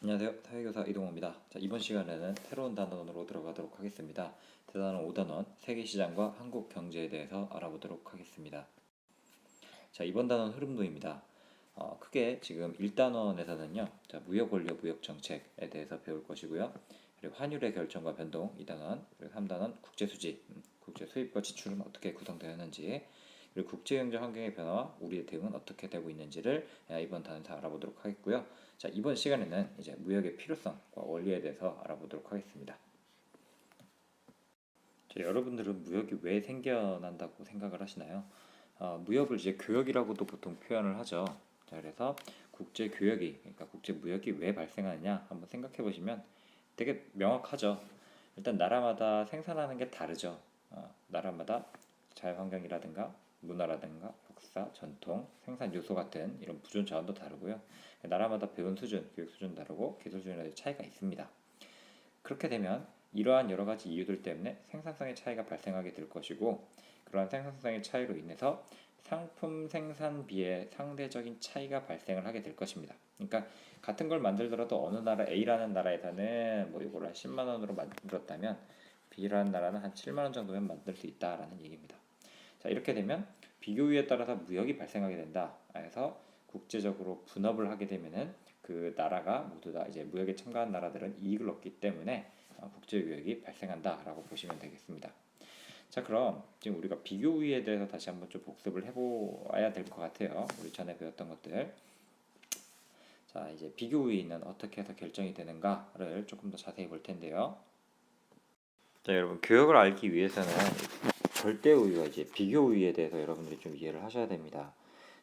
안녕하세요. 사회교사 이동호입니다. 자, 이번 시간에는 새로운 단원으로 들어가도록 하겠습니다. 대단원 5단원 세계시장과 한국 경제에 대해서 알아보도록 하겠습니다. 자, 이번 단원 흐름도입니다. 크게 지금 1단원에서는요. 자, 무역 원료 무역 정책에 대해서 배울 것이고요. 그리고 환율의 결정과 변동 2단원, 그리고 3단원 국제 수지, 국제 수입과 지출은 어떻게 구성되었는지, 그리고 국제 경제 환경의 변화와 우리의 대응은 어떻게 되고 있는지를 이번 단원에서 알아보도록 하겠고요. 자, 이번 시간에는 이제 무역의 필요성과 원리에 대해서 알아보도록 하겠습니다. 자, 여러분들은 무역이 왜 생겨난다고 생각을 하시나요? 무역을 이제 교역이라고도 보통 표현을 하죠. 자, 그래서 국제 교역이, 그러니까 국제 무역이 왜 발생하느냐 한번 생각해 보시면 되게 명확하죠. 일단 나라마다 생산하는 게 다르죠. 나라마다 자연 환경이라든가 문화라든가 역사, 전통, 생산 요소 같은 이런 부존 자원도 다르고요. 나라마다 배운 수준, 교육 수준 다르고 기술 수준에 차이가 있습니다. 그렇게 되면 이러한 여러 가지 이유들 때문에 생산성의 차이가 발생하게 될 것이고, 그러한 생산성의 차이로 인해서 상품 생산비의 상대적인 차이가 발생을 하게 될 것입니다. 그러니까 같은 걸 만들더라도 어느 나라 A라는 나라에서는 뭐 이걸 한 10만 원으로 만들었다면 B라는 나라는 한 7만 원 정도면 만들 수 있다라는 얘기입니다. 자, 이렇게 되면 비교유에 따라서 무역이 발생하게 된다. 그래서 국제적으로 분업을 하게 되면은 그 나라가 모두 다 이제 무역에 참가한 나라들은 이익을 얻기 때문에 국제무역이 발생한다라고 보시면 되겠습니다. 자, 그럼 지금 우리가 비교우위에 대해서 다시 한번 좀 복습을 해보아야 될 것 같아요. 우리 전에 배웠던 것들. 자, 이제 비교우위는 어떻게 해서 결정이 되는가를 조금 더 자세히 볼 텐데요. 자, 여러분 교역을 알기 위해서는 절대우위와 이제 비교우위에 대해서 여러분들이 좀 이해를 하셔야 됩니다.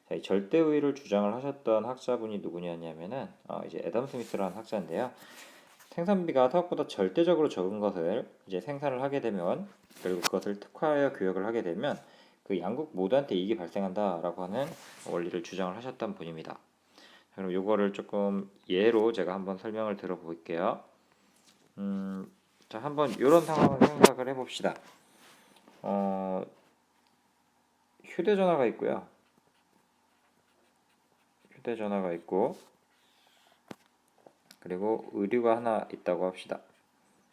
자, 이 절대우위를 주장을 하셨던 학자분이 누구냐면은 이제 애덤 스미스라는 학자인데요. 생산비가 생각보다 절대적으로 적은 것을 이제 생산을 하게 되면, 그리고 그것을 특화하여 교역을 하게 되면 그 양국 모두한테 이익이 발생한다라고 하는 원리를 주장을 하셨던 분입니다. 그럼 요거를 조금 예로 제가 한번 설명을 들어볼게요. 자, 한번 이런 상황을 생각을 해봅시다. 휴대전화가 있고요. 휴대전화가 있고, 그리고 의류가 하나 있다고 합시다.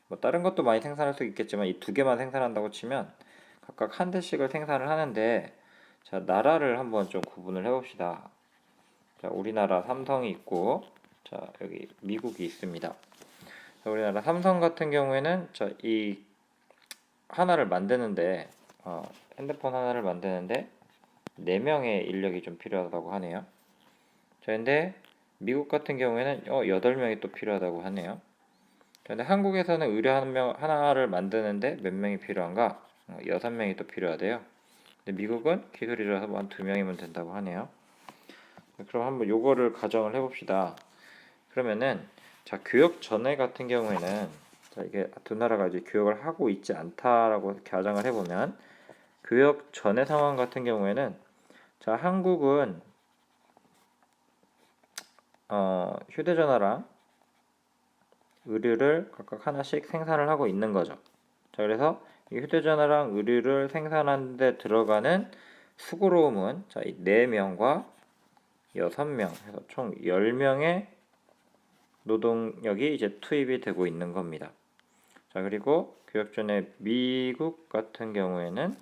뭐 다른 것도 많이 생산할 수 있겠지만 이 두 개만 생산한다고 치면 각각 한 대씩을 생산을 하는데, 자, 나라를 한번 좀 구분을 해봅시다. 자, 우리나라 삼성이 있고, 자, 여기 미국이 있습니다. 자, 우리나라 삼성 같은 경우에는 자, 이 하나를 만드는데 핸드폰 하나를 만드는데 4명의 인력이 좀 필요하다고 하네요. 자, 근데 미국 같은 경우에는 8명이 또 필요하다고 하네요. 근데 한국에서는 의류 하나를 만드는데 몇 명이 필요한가? 6명이 또 필요하대요. 근데 미국은 기술이라서 한 2명이면 된다고 하네요. 그럼 한번 요거를 가정을 해봅시다. 그러면은 자, 교역 전에 같은 경우에는 자, 이게 두 나라가 이제 교역을 하고 있지 않다라고 가정을 해보면, 교역 전의 상황 같은 경우에는 자, 한국은 휴대전화랑 의류를 각각 하나씩 생산을 하고 있는 거죠. 자, 그래서 이 휴대전화랑 의류를 생산하는 데 들어가는 수고로움은 자, 이 4명과 6명 해서 총 10명의 노동력이 이제 투입이 되고 있는 겁니다. 자, 그리고 교역전에 미국 같은 경우에는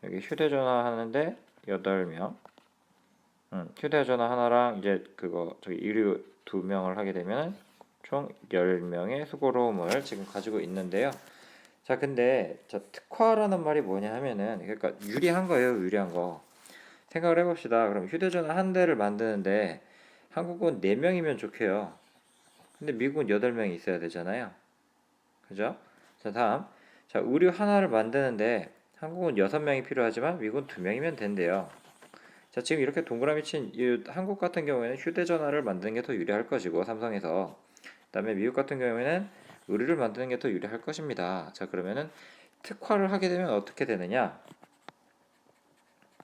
여기 휴대전화 하는데 8명, 휴대전화 하나랑 이제 그거 저기 의류 2명을 하게 되면 총 10명의 수고로움을 지금 가지고 있는데요. 자, 근데 자, 특화라는 말이 뭐냐 하면은 그러니까 유리한 거예요, 유리한 거. 생각을 해봅시다. 그럼 휴대전화 한 대를 만드는데 한국은 4명이면 좋게요. 근데 미국은 8명이 있어야 되잖아요. 그죠? 자, 다음. 자, 의류 하나를 만드는데 한국은 6명이 필요하지만 미국은 2명이면 된대요. 자, 지금 이렇게 동그라미 친 한국 같은 경우에는 휴대전화를 만드는 게 더 유리할 것이고, 삼성에서. 그다음에 미국 같은 경우에는 의류를 만드는 게 더 유리할 것입니다. 자, 그러면은 특화를 하게 되면 어떻게 되느냐?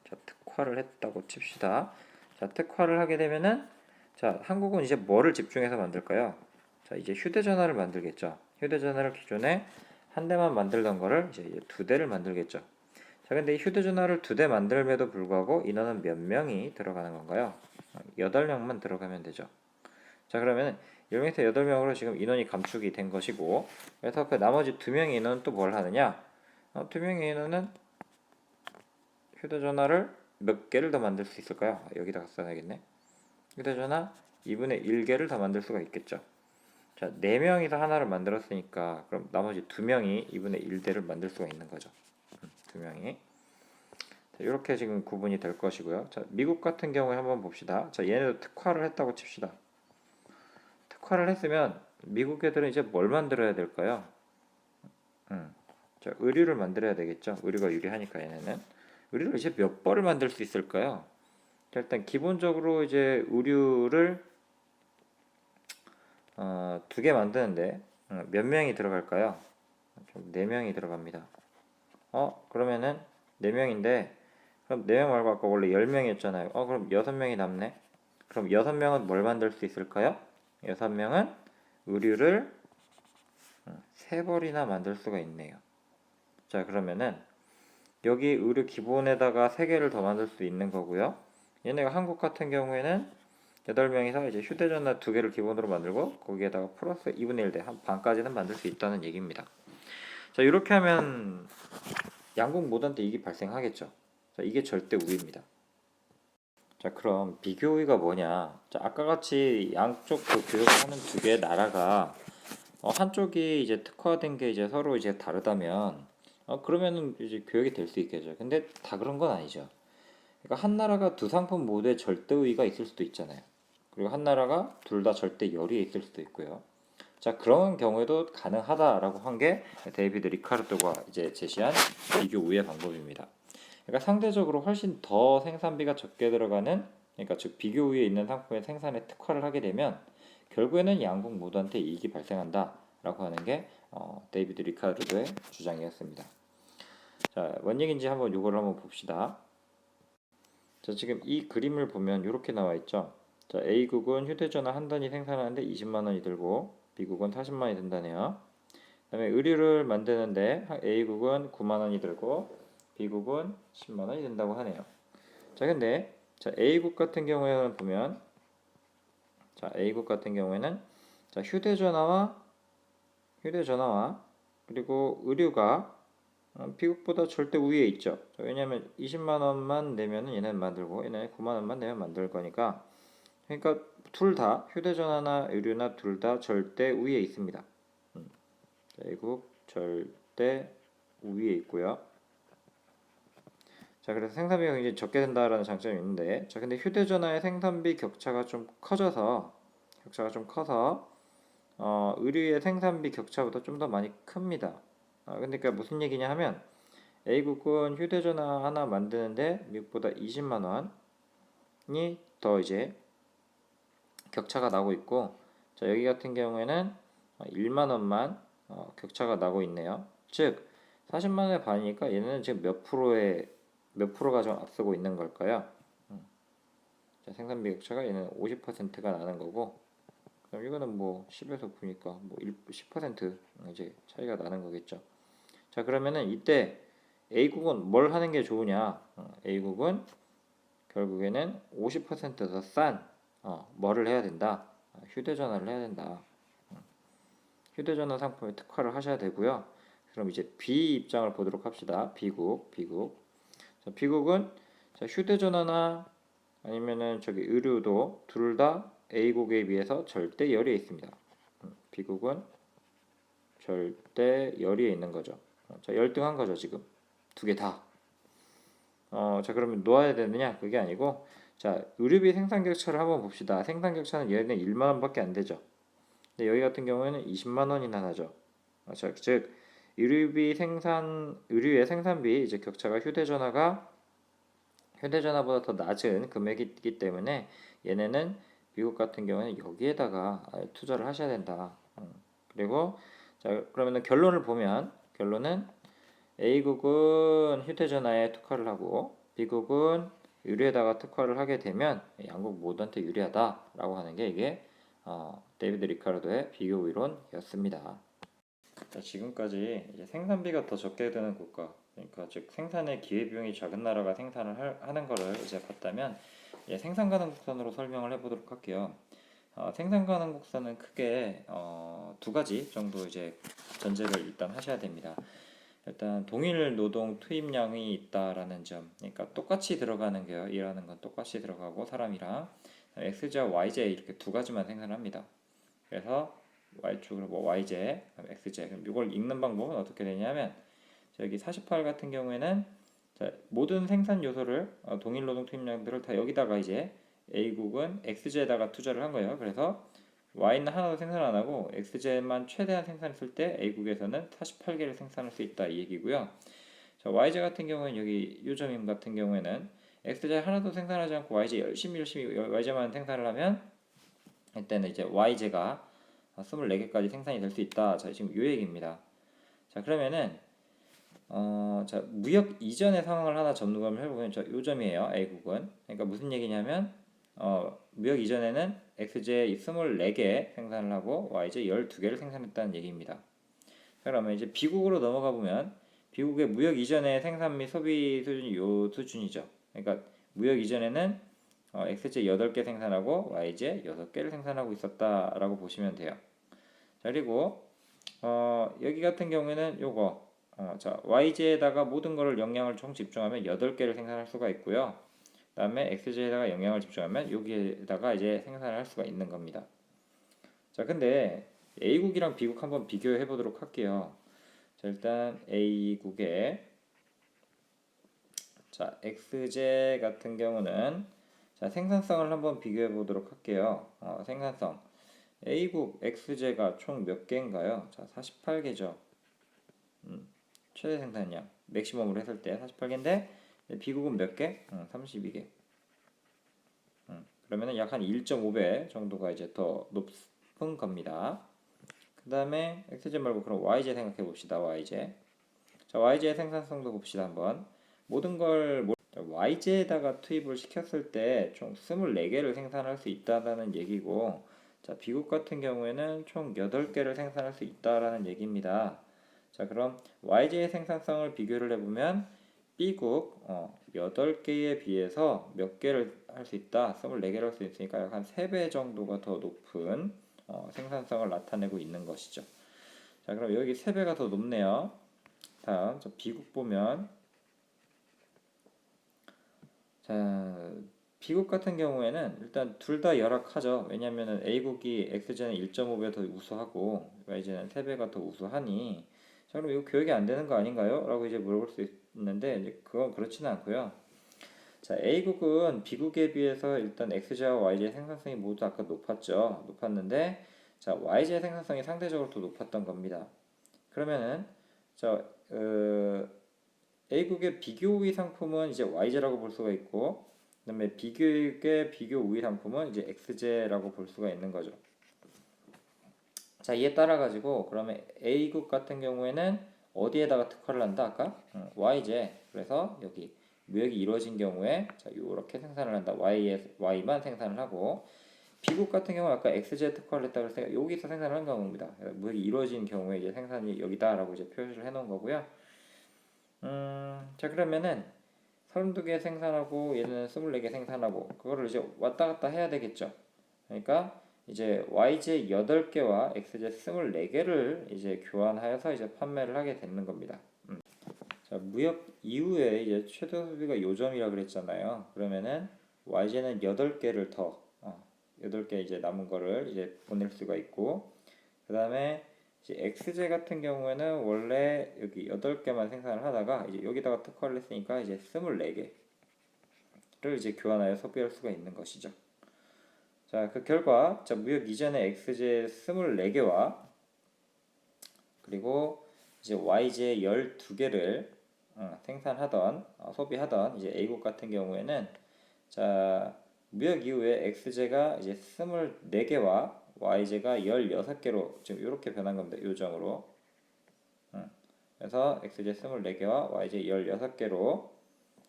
자, 특화를 했다고 칩시다. 자, 특화를 하게 되면은 자, 한국은 이제 뭐를 집중해서 만들까요? 자, 이제 휴대전화를 만들겠죠. 휴대전화를 기존에 한 대만 만들던 거를 이제 2대를 만들겠죠. 자, 근데 이 휴대전화를 2대 만들면도 불구하고 인원은 몇 명이 들어가는 건가요? 8명만 들어가면 되죠. 자, 그러면 10명에서 8명으로 지금 인원이 감축이 된 것이고, 그래서 그 나머지 2명의 인원은 또 뭘 하느냐? 2명의 인원은 휴대전화를 몇 개를 더 만들 수 있을까요? 여기다가 써야겠네. 휴대전화 2분의 1개를 더 만들 수가 있겠죠. 자, 4명이서 하나를 만들었으니까 그럼 나머지 2명이 2분의 1대를 만들 수가 있는 거죠. 2명이. 자, 이렇게 지금 구분이 될 것이고요. 자, 미국 같은 경우에 한번 봅시다. 자, 얘네도 특화를 했다고 칩시다. 특화를 했으면 미국 애들은 이제 뭘 만들어야 될까요? 자, 의류를 만들어야 되겠죠. 의류가 유리하니까 얘네는. 의류를 이제 몇 벌을 만들 수 있을까요? 자, 일단 기본적으로 이제 의류를 2개 만드는데 몇 명이 들어갈까요? 4명이 들어갑니다. 그러면은 4명인데 그럼 4명 말고 아까 원래 10명이었잖아요. 그럼 6명이 남네. 그럼 6명은 뭘 만들 수 있을까요? 6명은 의류를 3벌이나 만들 수가 있네요. 자, 그러면은 여기 의류 기본에다가 3개를 더 만들 수 있는 거고요. 얘네가 한국 같은 경우에는 8명이서 이제 휴대전화 2개를 기본으로 만들고 거기에다가 플러스 2분의 1대 한 반까지는 만들 수 있다는 얘기입니다. 자, 이렇게 하면 양국 모드한테 이익이 발생하겠죠. 자, 이게 절대 우위입니다. 자, 그럼 비교 우위가 뭐냐? 자, 아까 같이 양쪽 그 교역하는 2개의 나라가 한쪽이 이제 특화된 게 이제 서로 이제 다르다면 그러면은 이제 교역이 될 수 있겠죠. 근데 다 그런 건 아니죠. 그러니까 한 나라가 두 상품 모두에 절대 우위가 있을 수도 있잖아요. 그리고 한 나라가 둘 다 절대 열위에 있을 수도 있고요. 자, 그런 경우에도 가능하다라고 한 게 데이비드 리카르도가 이제 제시한 비교 우회 방법입니다. 그러니까 상대적으로 훨씬 더 생산비가 적게 들어가는, 그러니까 즉 비교 우위에 있는 상품의 생산에 특화를 하게 되면 결국에는 양국 모두한테 이익이 발생한다라고 하는 게 데이비드 리카르도의 주장이었습니다. 자, 뭔 얘기인지 한번 이걸 한번 봅시다. 자, 지금 이 그림을 보면 이렇게 나와 있죠. 자, A국은 휴대전화 한 단위 생산하는데 20만 원이 들고 B국은 40만 원이 든다네요. 그다음에 의류를 만드는데 A국은 9만 원이 들고 B국은 10만 원이 든다고 하네요. 자, 근데 자, A국 같은 경우에는 보면 자, A국 같은 경우에는 자, 휴대전화와 그리고 의류가 B국보다 절대 우위에 있죠. 왜냐하면 20만 원만 내면은 얘네는 만들고 얘네 9만 원만 내면 만들 거니까, 그러니까 둘 다 휴대전화나 의류나 둘 다 절대 우위에 있습니다. A국 절대 우위에 있고요. 자, 그래서 생산비가 굉장히 적게 된다라는 장점이 있는데, 자, 근데 휴대전화의 생산비 격차가 좀 커서 의류의 생산비 격차보다 좀 더 많이 큽니다. 근데 그러니까 무슨 얘기냐 하면 A국은 휴대전화 하나 만드는데 미국보다 20만 원이 더 이제 격차가 나고 있고, 자, 여기 같은 경우에는 1만 원만 격차가 나고 있네요. 즉 40만 원의 반이니까 얘는 지금 몇 프로가 좀 앞서고 있는 걸까요? 자, 생산비 격차가 얘는 50%가 나는 거고, 그럼 이거는 뭐 10에서 9니까 뭐 10% 이제 차이가 나는 거겠죠. 자, 그러면은 이때 A국은 뭘 하는 게 좋으냐? A국은 결국에는 50%더 싼 뭐를 해야 된다? 휴대전화를 해야 된다. 휴대전화 상품에 특화를 하셔야 되고요. 그럼 이제 B 입장을 보도록 합시다. B국. 자, B국은 자, 휴대전화나 아니면은 저기 의류도 둘 다 A국에 비해서 절대 열의에 있습니다. B국은 절대 열의에 있는 거죠. 자, 열등한 거죠, 지금. 2개 다. 자, 그러면 놓아야 되느냐? 그게 아니고, 자, 의류비 생산 격차를 한번 봅시다. 생산 격차는 얘는 1만 원밖에 안 되죠. 근데 여기 같은 경우에는 20만 원이나 나죠. 자, 즉 의류의 생산비 이제 격차가 휴대전화보다 더 낮은 금액이기 때문에 얘네는 미국 같은 경우는 여기에다가 투자를 하셔야 된다. 그리고 자, 그러면은 결론은 A국은 휴대전화에 특화를 하고 B국은 의류에다가 특화를 하게 되면 양국 모두한테 유리하다라고 하는 게 이게 데이비드 리카르도의 비교 이론이었습니다. 자, 지금까지 이제 생산비가 더 적게 드는 국가, 그러니까 즉 생산의 기회비용이 작은 나라가 생산을 하는 거를 이제 봤다면 생산 가능성으로 설명을 해보도록 할게요. 생산 가능 곡선은 크게 두 가지 정도 이제 전제를 일단 하셔야 됩니다. 일단 동일 노동 투입량이 있다라는 점, 그러니까 똑같이 들어가는 게요. 일하는 건 똑같이 들어가고 사람이랑 x제와 y제 이렇게 두 가지만 생산합니다. 그래서 y축으로 뭐 y제, x제. 그럼 이걸 읽는 방법은 어떻게 되냐면 여기 48 같은 경우에는 자, 모든 생산 요소를 동일 노동 투입량들을 다 여기다가 이제 A국은 x제에다가 투자를 한 거예요. 그래서 y는 하나도 생산 안 하고 x제만 최대한 생산했을 때 A국에서는 48개를 생산할 수 있다 이 얘기고요. 자, y제 같은 경우는 여기 요점임 같은 경우에는 x제 하나도 생산하지 않고 열심히 y제만 생산을 하면 이때는 이제 y제가 24개까지 생산이 될 수 있다. 자, 지금 요 얘기입니다. 자, 그러면은 자, 무역 이전의 상황을 하나 점검을 해보면 저 요점이에요. A국은. 그러니까 무슨 얘기냐면 무역 이전에는 X제 24개 생산을 하고 Y제 12개를 생산했다는 얘기입니다. 그러면 이제 B국으로 넘어가 보면 B국의 무역 이전의 생산 및 소비 수준이 요 수준이죠. 그러니까 무역 이전에는 X제 8개 생산하고 Y제 6개를 생산하고 있었다라고 보시면 돼요. 자, 그리고 여기 같은 경우에는 요거 자, y제에다가 모든 거를 영향을 총 집중하면 8개를 생산할 수가 있고요. 그 다음에 x제에다가 영향을 집중하면 여기에다가 이제 생산을 할 수가 있는 겁니다. 자, 근데 A국이랑 B국 한번 비교해 보도록 할게요. 자, 일단 A국에 자, x제 같은 경우는 자, 생산성을 한번 비교해 보도록 할게요. 생산성 A국 x제가 총 몇 개인가요? 자, 48개죠. 최대 생산량 맥시멈으로 했을 때 48개인데 B국은 몇 개? 32개. 그러면은 약 한 1.5배 정도가 이제 더 높은 겁니다. 그 다음에 X제 말고 그럼 Y제 생각해 봅시다. Y제. 자, Y제 생산성도 봅시다 한번. 모든 걸 Y제에다가 투입을 시켰을 때 총 24개를 생산할 수 있다라는 얘기고, 자, B국 같은 경우에는 총 8개를 생산할 수 있다라는 얘기입니다. 자, 그럼 YJ의 생산성을 비교를 해보면 B국 8개에 비해서 몇 개를 할 수 있다? 24개를 할 수 있으니까 약 한 3배 정도가 더 높은 생산성을 나타내고 있는 것이죠. 자, 그럼 여기 3배가 더 높네요. 다음 저 B국 보면 자, B국 같은 경우에는 일단 둘 다 열악하죠. 왜냐면은 A국이 X제는 1.5배 더 우수하고 Y제는 3배가 더 우수하니 자, 그럼 이거 교육이 안 되는 거 아닌가요? 라고 이제 물어볼 수 있는데 이제 그건 그렇지는 않고요. 자, A국은 B국에 비해서 일단 X제와 Y제의 생산성이 모두 아까 높았죠. 높았는데 자, Y제의 생산성이 상대적으로 더 높았던 겁니다. 그러면은 자, A국의 비교 우위 상품은 이제 Y제라고 볼 수가 있고 그다음에 B국의 비교 우위 상품은 이제 X제라고 볼 수가 있는 거죠. 자, 이에 따라 가지고 그러면 A국 같은 경우에는 어디에다가 특화를 한다 아까? Y제. 그래서 여기 무역이 이루어진 경우에 자, 요렇게 생산을 한다. Y만 생산을 하고 B국 같은 경우 아까 X제 특화를 했다 그랬으니까 여기서 생산을 한 겁니다. 무역이 이루어진 경우에 이제 생산이 여기다라고 이제 표시를 해 놓은 거고요. 자, 그러면은 32개 생산하고 얘는 24개 생산하고 그거를 이제 왔다 갔다 해야 되겠죠. 그러니까 이제 YJ 8개와 XJ 24개를 이제 교환하여서 이제 판매를 하게 되는 겁니다. 자, 무역 이후에 이제 최저 소비가 요점이라 그랬잖아요. 그러면은 YJ는 8개를 더 8개 이제 남은 거를 이제 보낼 수가 있고 그다음에 이제 XJ 같은 경우에는 원래 여기 8개만 생산을 하다가 이제 여기다가 특화를 했으니까 이제 24개를 이제 교환하여 소비할 수가 있는 것이죠. 자, 그 결과 자, 무역 이전의 XJ 24개와 그리고 이제 YJ 12개를 생산하던 소비하던 이제 A국 같은 경우에는 자, 무역 이후에 XJ가 이제 24개와 YJ가 16개로 지금 이렇게 변한 겁니다. 요정으로. 그래서 XJ 24개와 YJ 16개로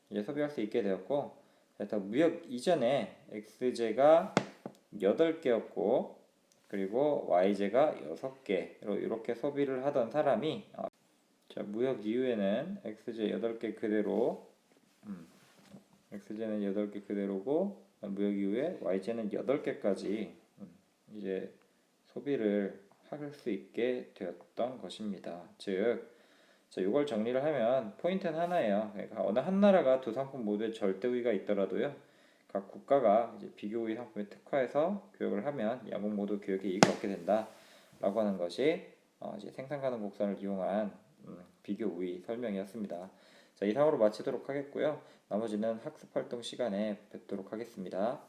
이제 소비할 수 있게 되었고 그래서 무역 이전에 XJ가 8개였고 그리고 YJ가 6개로 이렇게 소비를 하던 사람이 자, 무역 이후에는 XJ 8개 그대로 XJ는 8개 그대로고 무역 이후에 YJ는 8개까지 이제 소비를 할 수 있게 되었던 것입니다. 즉, 자, 이걸 정리를 하면 포인트는 하나예요. 그러니까 어느 한 나라가 두 상품 모두에 절대 우위가 있더라도요, 각 국가가 이제 비교 우위 상품에 특화해서 교역을 하면 양국 모두 교역에 이익을 얻게 된다라고 하는 것이 이제 생산 가능 곡선을 이용한 비교 우위 설명이었습니다. 자, 이상으로 마치도록 하겠고요. 나머지는 학습 활동 시간에 뵙도록 하겠습니다.